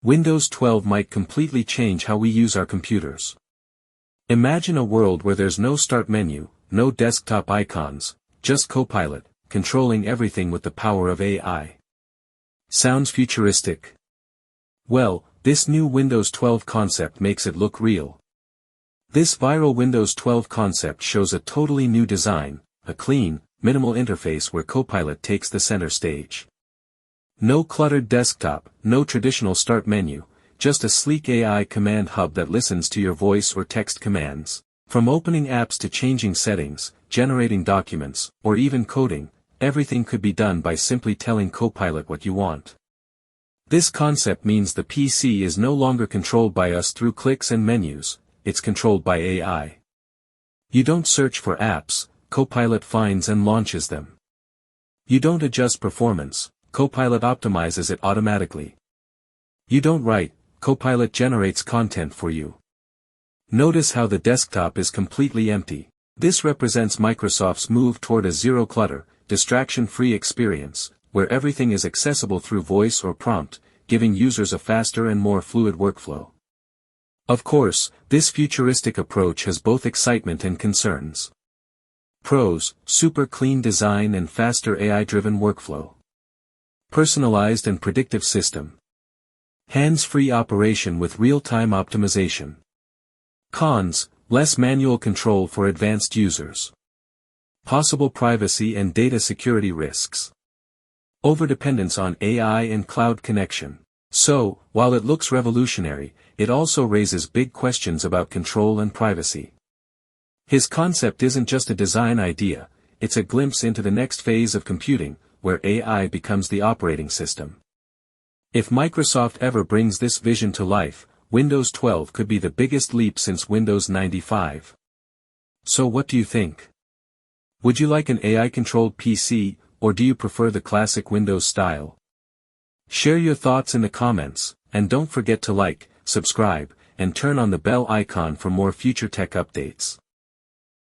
Windows 12 might completely change how we use our computers. Imagine a world where there's no start menu, no desktop icons, just Copilot, controlling everything with the power of AI. Sounds futuristic? Well, this new Windows 12 concept makes it look real. This viral Windows 12 concept shows a totally new design, a clean, minimal interface where Copilot takes the center stage. No cluttered desktop, no traditional start menu, just a sleek AI command hub that listens to your voice or text commands. From opening apps to changing settings, generating documents, or even coding, everything could be done by simply telling Copilot what you want. This concept means the PC is no longer controlled by us through clicks and menus, it's controlled by AI. You don't search for apps, Copilot finds and launches them. You don't adjust performance, Copilot optimizes it automatically. You don't write, Copilot generates content for you. Notice how the desktop is completely empty. This represents Microsoft's move toward a zero-clutter, distraction-free experience, where everything is accessible through voice or prompt, giving users a faster and more fluid workflow. Of course, this futuristic approach has both excitement and concerns. Pros: super clean design and faster AI-driven workflow. Personalized and predictive system. Hands-free operation with real-time optimization. Cons: less manual control for advanced users. Possible privacy and data security risks. Overdependence on AI and cloud connection. So, while it looks revolutionary, it also raises big questions about control and privacy. His concept isn't just a design idea, it's a glimpse into the next phase of computing, where AI becomes the operating system. If Microsoft ever brings this vision to life, Windows 12 could be the biggest leap since Windows 95. So what do you think? Would you like an AI-controlled PC, or do you prefer the classic Windows style? Share your thoughts in the comments, and don't forget to like, subscribe, and turn on the bell icon for more future tech updates.